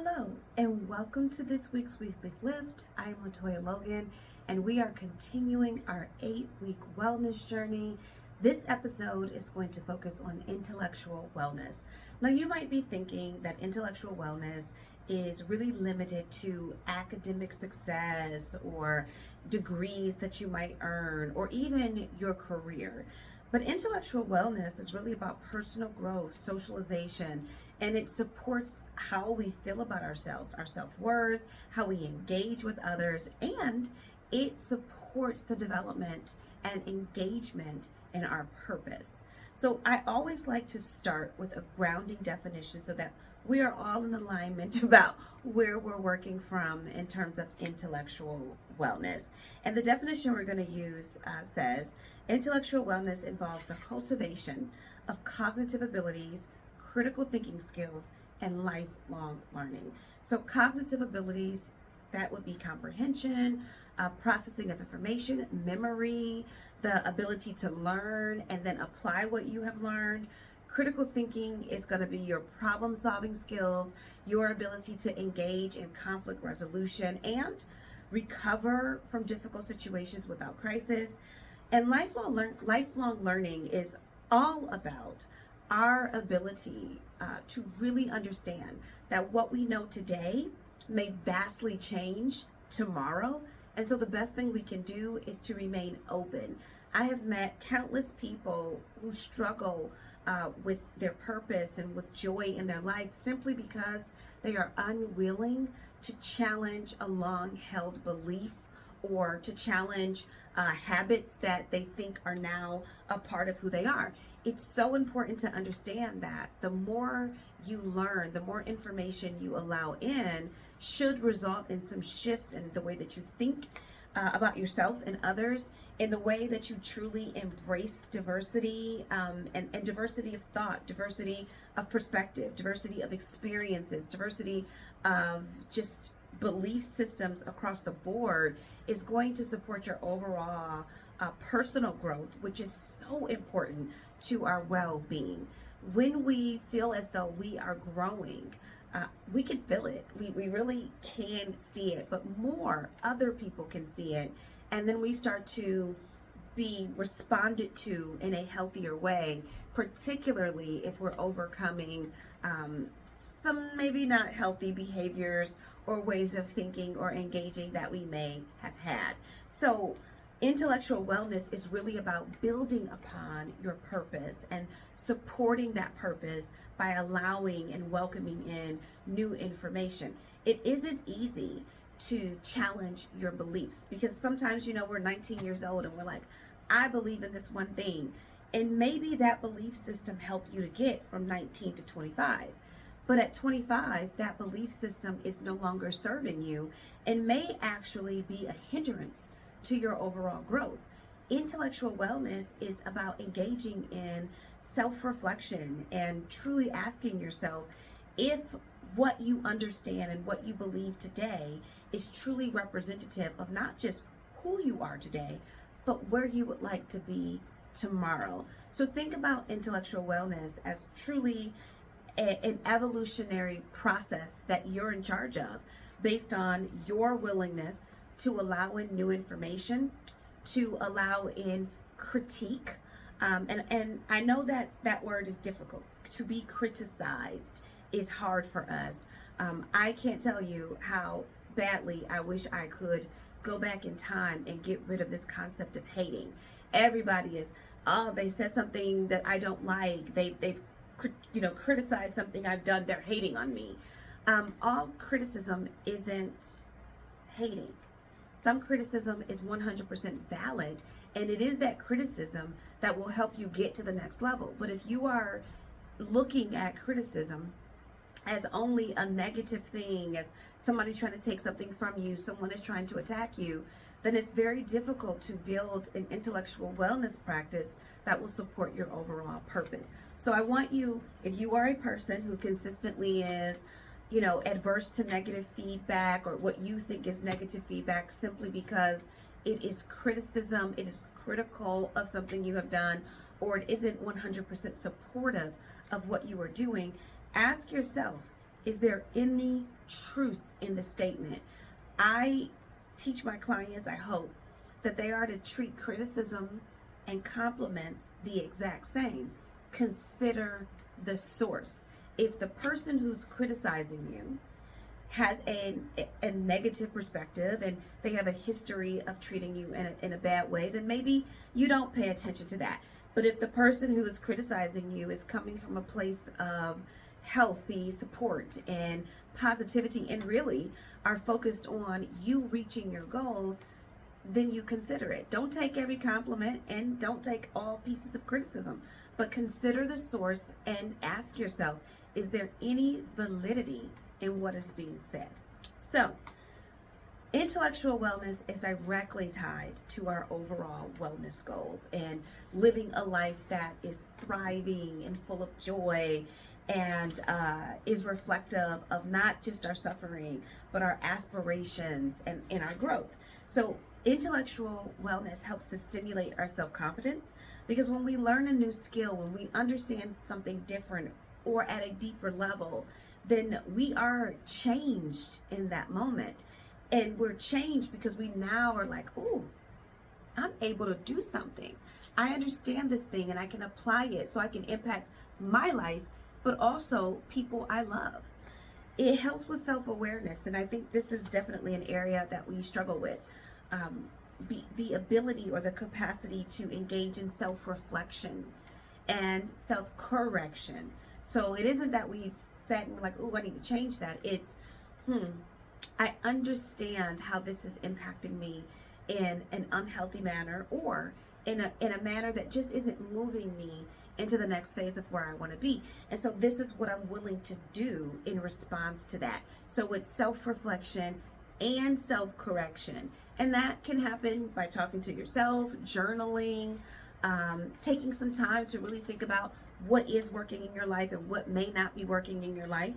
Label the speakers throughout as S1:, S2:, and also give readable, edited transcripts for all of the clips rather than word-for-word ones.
S1: Hello, and welcome to this week's Weekly Lift. I am Latoya Logan, and we are continuing our 8-week wellness journey. This episode is going to focus on intellectual wellness. Now, you might be thinking that intellectual wellness is really limited to academic success or degrees that you might earn or even your career. But intellectual wellness is really about personal growth, socialization, and it supports how we feel about ourselves, our self-worth, how we engage with others, and it supports the development and engagement in our purpose. So I always like to start with a grounding definition so that we are all in alignment about where we're working from in terms of intellectual wellness. And the definition we're going to use says, intellectual wellness involves the cultivation of cognitive abilities, critical thinking skills, and lifelong learning. So cognitive abilities, that would be comprehension, processing of information, memory, the ability to learn and then apply what you have learned. Critical thinking is going to be your problem solving skills, your ability to engage in conflict resolution and recover from difficult situations without crisis. And lifelong learning is all about our ability to really understand that what we know today may vastly change tomorrow. And so the best thing we can do is to remain open. I have met countless people who struggle with their purpose and with joy in their life simply because they are unwilling to challenge a long-held belief or to challenge habits that they think are now a part of who they are. It's so important to understand that the more you learn, the more information you allow in should result in some shifts in the way that you think about yourself and others, in the way that you truly embrace diversity and diversity of thought, diversity of perspective, diversity of experiences, diversity of just belief systems across the board is going to support your overall personal growth, which is so important to our well-being. When we feel as though we are growing, we can feel it. We really can see it, but more other people can see it. And then we start to be responded to in a healthier way, particularly if we're overcoming some maybe not healthy behaviors or ways of thinking or engaging that we may have had. So intellectual wellness is really about building upon your purpose and supporting that purpose by allowing and welcoming in new information. It isn't easy to challenge your beliefs because sometimes, we're 19 years old and we're like, I believe in this one thing. And maybe that belief system helped you to get from 19 to 25. But at 25, that belief system is no longer serving you and may actually be a hindrance to your overall growth. Intellectual wellness is about engaging in self-reflection and truly asking yourself if what you understand and what you believe today is truly representative of not just who you are today, but where you would like to be tomorrow. So think about intellectual wellness as truly an evolutionary process that you're in charge of based on your willingness to allow in new information, to allow in critique. And I know that that word is difficult. To be criticized is hard for us. I can't tell you how badly I wish I could go back in time and get rid of this concept of hating. Everybody is, oh, they said something that I don't like. They've criticized something I've done. They're hating on me. All criticism isn't hating. Some criticism is 100% valid, and it is that criticism that will help you get to the next level. But if you are looking at criticism as only a negative thing, as somebody's trying to take something from you, someone is trying to attack you, then it's very difficult to build an intellectual wellness practice that will support your overall purpose. So I want you, if you are a person who consistently is adverse to negative feedback or what you think is negative feedback simply because it is criticism, it is critical of something you have done, or it isn't 100% supportive of what you are doing, ask yourself Is there any truth in the statement? I teach my clients, I hope, that they are to treat criticism and compliments the exact same. Consider the source. If the person who's criticizing you has a negative perspective and they have a history of treating you in a bad way, then maybe you don't pay attention to that. But if the person who is criticizing you is coming from a place of healthy support and positivity and really are focused on you reaching your goals, then you consider it. Don't take every compliment and don't take all pieces of criticism, but consider the source and ask yourself, is there any validity in what is being said? So, intellectual wellness is directly tied to our overall wellness goals and living a life that is thriving and full of joy and is reflective of not just our suffering, but our aspirations and our growth. So intellectual wellness helps to stimulate our self-confidence, because when we learn a new skill, when we understand something different or at a deeper level, then we are changed in that moment. And we're changed because we now are like, ooh, I'm able to do something. I understand this thing and I can apply it so I can impact my life, but also people I love. It helps with self-awareness, and I think this is definitely an area that we struggle with. The ability or the capacity to engage in self-reflection and self-correction. So it isn't that we've sat and we're like, oh, I need to change that. It's, I understand how this is impacting me in an unhealthy manner, or in a manner that just isn't moving me into the next phase of where I want to be. And so this is what I'm willing to do in response to that. So it's self-reflection and self-correction. And that can happen by talking to yourself, journaling, taking some time to really think about what is working in your life and what may not be working in your life.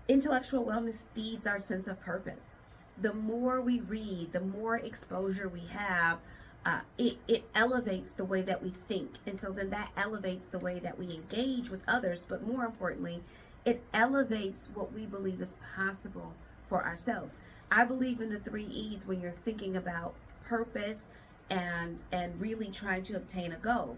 S1: Intellectual wellness feeds our sense of purpose. The more we read, the more exposure we have, it elevates the way that we think. And so then that elevates the way that we engage with others. But more importantly, it elevates what we believe is possible for ourselves. I believe in the 3 E's when you're thinking about purpose and really trying to obtain a goal.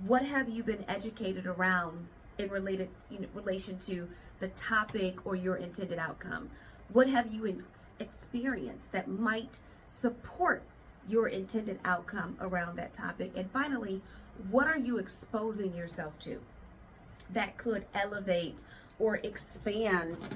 S1: What have you been educated around in relation to the topic or your intended outcome? What have you experienced that might support your intended outcome around that topic? And finally, what are you exposing yourself to that could elevate or expand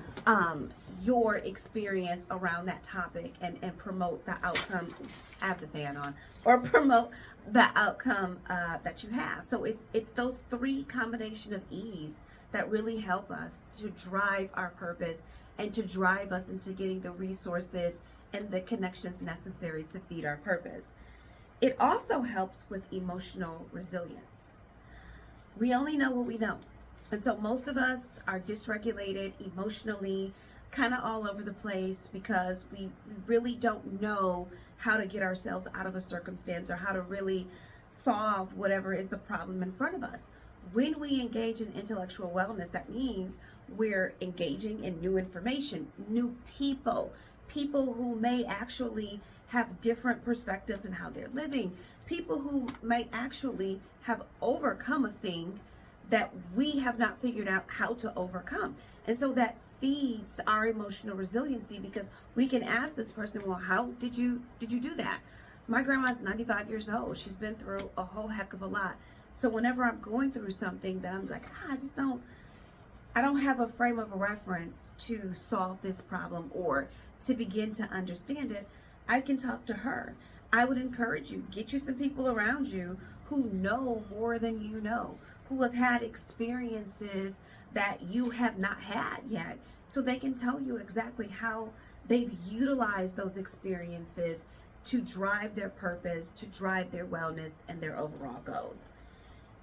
S1: your experience around that topic and promote the outcome? I have the fan on, or promote the outcome that you have. So it's those 3 combination of E's that really help us to drive our purpose and to drive us into getting the resources and the connections necessary to feed our purpose. It also helps with emotional resilience. We only know what we know. And so most of us are dysregulated emotionally, kind of all over the place, because we really don't know how to get ourselves out of a circumstance or how to really solve whatever is the problem in front of us. When we engage in intellectual wellness, that means we're engaging in new information, new people who may actually have different perspectives in how they're living, people who might actually have overcome a thing that we have not figured out how to overcome. And so that feeds our emotional resiliency, because we can ask this person, well, how did you do that? My grandma's 95 years old. She's been through a whole heck of a lot. So whenever I'm going through something that I'm like, I don't have a frame of reference to solve this problem or to begin to understand it, I can talk to her. I would encourage you, get you some people around you who know more than you know, who have had experiences that you have not had yet, so they can tell you exactly how they've utilized those experiences to drive their purpose, to drive their wellness and their overall goals.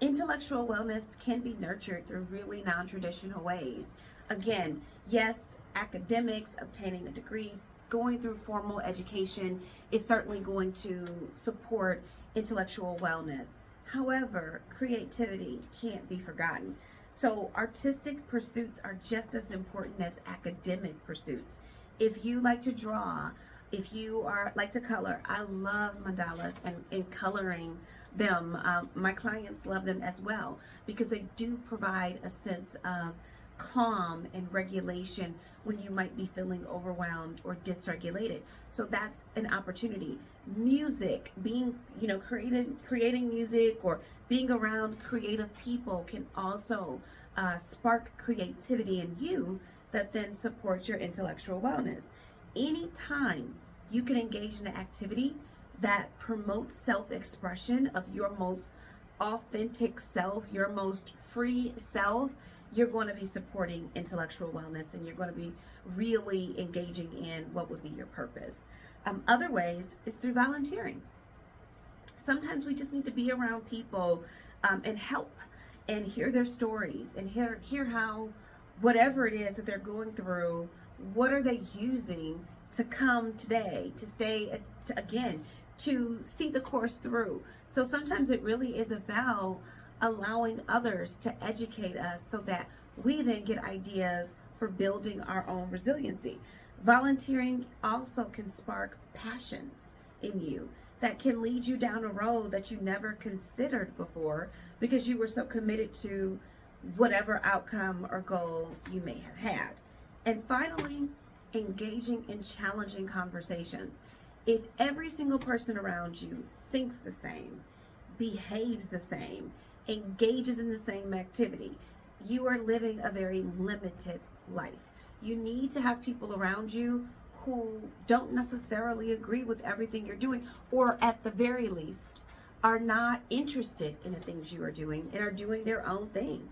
S1: Intellectual wellness can be nurtured through really non-traditional ways. Again, yes, academics, obtaining a degree, going through formal education is certainly going to support intellectual wellness. However, creativity can't be forgotten. So artistic pursuits are just as important as academic pursuits. If you like to draw, if you are like to color, I love mandalas and coloring them. My clients love them as well because they do provide a sense of calm and regulation when you might be feeling overwhelmed or dysregulated. So that's an opportunity. Music, being, creating music or being around creative people can also spark creativity in you that then supports your intellectual wellness. Anytime you can engage in an activity that promotes self-expression of your most authentic self, your most free self, you're going to be supporting intellectual wellness and you're going to be really engaging in what would be your purpose. Other ways is through volunteering. Sometimes we just need to be around people and help and hear their stories and hear how whatever it is that they're going through, what are they using to come today, to stay, again, to see the course through. So sometimes it really is about allowing others to educate us so that we then get ideas for building our own resiliency. Volunteering also can spark passions in you that can lead you down a road that you never considered before because you were so committed to whatever outcome or goal you may have had. And finally, engaging in challenging conversations. If every single person around you thinks the same, behaves the same, engages in the same activity, you are living a very limited life. You need to have people around you who don't necessarily agree with everything you're doing, or at the very least are not interested in the things you are doing and are doing their own thing.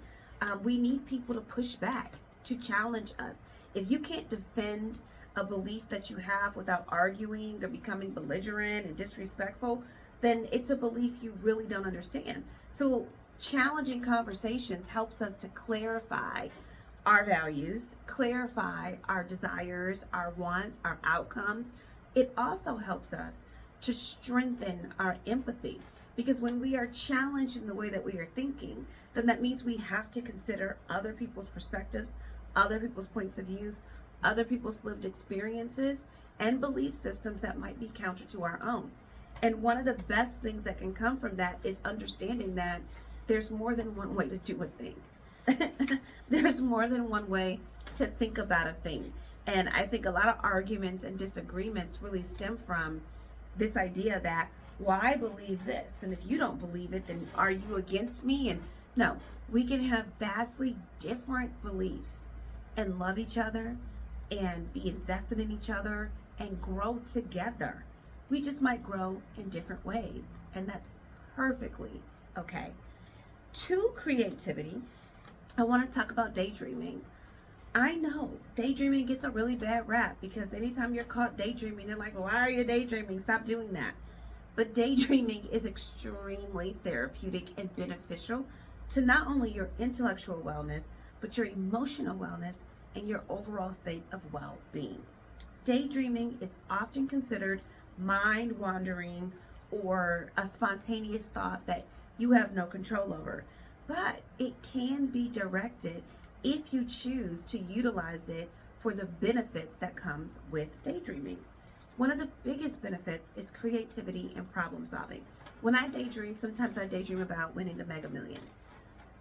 S1: We need people to push back, to challenge us. If you can't defend a belief that you have without arguing or becoming belligerent and disrespectful, then it's a belief you really don't understand. So challenging conversations helps us to clarify our values, clarify our desires, our wants, our outcomes. It also helps us to strengthen our empathy, because when we are challenged in the way that we are thinking, then that means we have to consider other people's perspectives, other people's points of views, other people's lived experiences, and belief systems that might be counter to our own. And one of the best things that can come from that is understanding that there's more than one way to do a thing. There's more than one way to think about a thing. And I think a lot of arguments and disagreements really stem from this idea that, well, I believe this, and if you don't believe it, then are you against me? And no, we can have vastly different beliefs and love each other and be invested in each other and grow together. We just might grow in different ways, and that's perfectly okay. To creativity, I want to talk about daydreaming. I know daydreaming gets a really bad rap because anytime you're caught daydreaming, they're like, well, why are you daydreaming? Stop doing that. But daydreaming is extremely therapeutic and beneficial to not only your intellectual wellness, but your emotional wellness and your overall state of well-being. Daydreaming is often considered mind wandering or a spontaneous thought that you have no control over, but it can be directed if you choose to utilize it for the benefits that comes with daydreaming. One of the biggest benefits is creativity and problem solving. When I daydream, sometimes I daydream about winning the Mega Millions.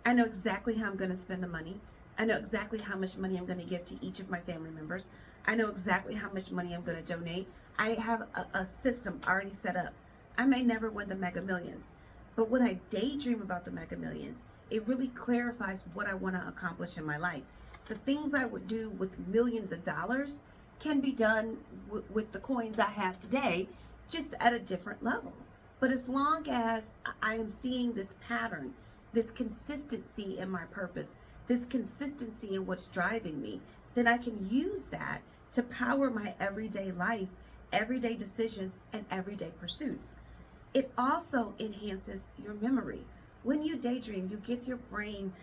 S1: I know exactly how I'm going to spend the money. I know exactly how much money I'm going to give to each of my family members. I know exactly how much money I'm going to donate. I have a system already set up. I may never win the Mega Millions, but when I daydream about the Mega Millions, it really clarifies what I want to accomplish in my life. The things I would do with millions of dollars can be done with the coins I have today, just at a different level. But as long as I am seeing this pattern, this consistency in my purpose, this consistency in what's driving me, then I can use that to power my everyday life, everyday decisions, and everyday pursuits. It also enhances your memory. When you daydream, you give your brain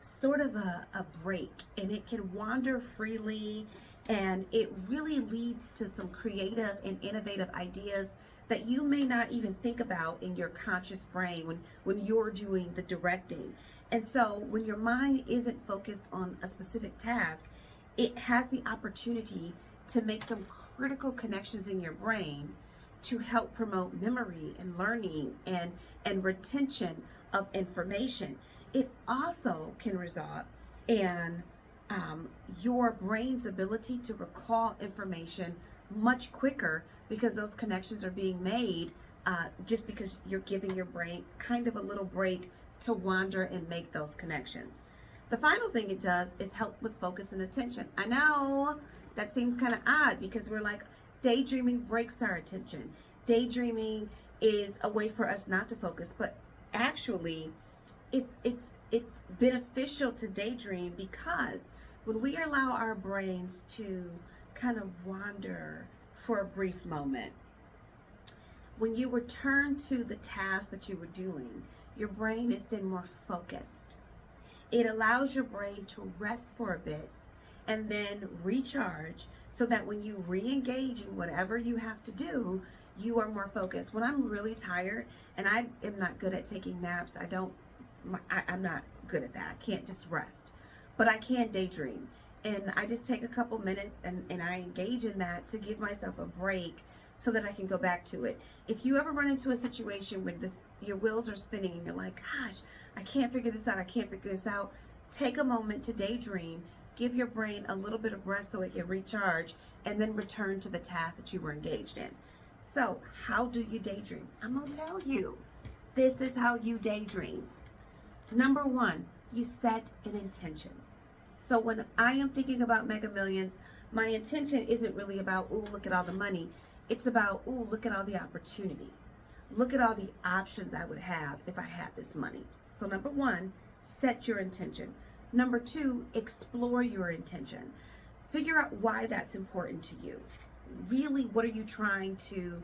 S1: sort of a break, and it can wander freely, and it really leads to some creative and innovative ideas that you may not even think about in your conscious brain when you're doing the directing. And so when your mind isn't focused on a specific task, it has the opportunity to make some critical connections in your brain to help promote memory and learning and retention of information. It also can result in your brain's ability to recall information much quicker because those connections are being made just because you're giving your brain kind of a little break to wander and make those connections. The final thing it does is help with focus and attention. I know that seems kind of odd because we're like, daydreaming breaks our attention. Daydreaming is a way for us not to focus, but actually it's beneficial to daydream because when we allow our brains to kind of wander for a brief moment, when you return to the task that you were doing, your brain is then more focused. It allows your brain to rest for a bit and then recharge so that when you re-engage in whatever you have to do, you are more focused. When I'm really tired, and I am not good at taking naps, I'm not good at that. I can't just rest, but I can daydream. And I just take a couple minutes and I engage in that to give myself a break so that I can go back to it. If you ever run into a situation where your wheels are spinning and you're like, gosh, I can't figure this out, take a moment to daydream, give your brain a little bit of rest so it can recharge, and then return to the task that you were engaged in. So how do you daydream? I'm gonna tell you. This is how you daydream. Number one, you set an intention. So when I am thinking about Mega Millions, my intention isn't really about, ooh, look at all the money. It's about, ooh, look at all the opportunity. Look at all the options I would have if I had this money. So number one, set your intention. Number two, explore your intention. Figure out why that's important to you. Really, what are you trying to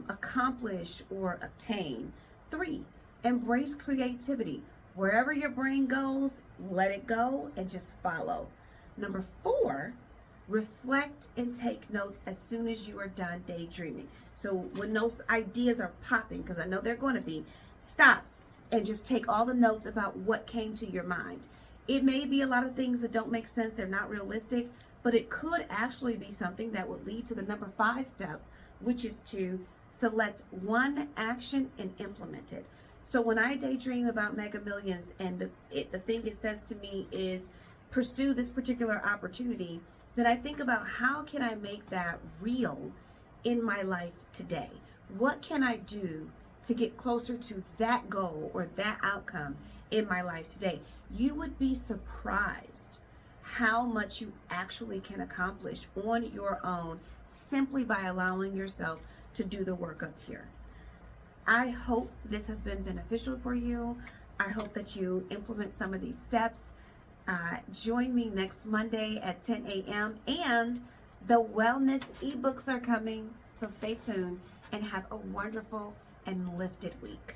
S1: accomplish or obtain? Three, embrace creativity. Wherever your brain goes, let it go and just follow. Number four, reflect and take notes as soon as you are done daydreaming. So when those ideas are popping, because I know they're going to be, stop and just take all the notes about what came to your mind. It may be a lot of things that don't make sense, they're not realistic, but it could actually be something that would lead to the number 5 step, which is to select one action and implement it. So when I daydream about Mega Millions and the thing it says to me is pursue this particular opportunity, then I think about how can I make that real in my life today? What can I do to get closer to that goal or that outcome in my life today? You would be surprised how much you actually can accomplish on your own simply by allowing yourself to do the work up here. I hope this has been beneficial for you. I hope that you implement some of these steps. Join me next Monday at 10 a.m. and the wellness ebooks are coming. So stay tuned and have a wonderful and lifted week.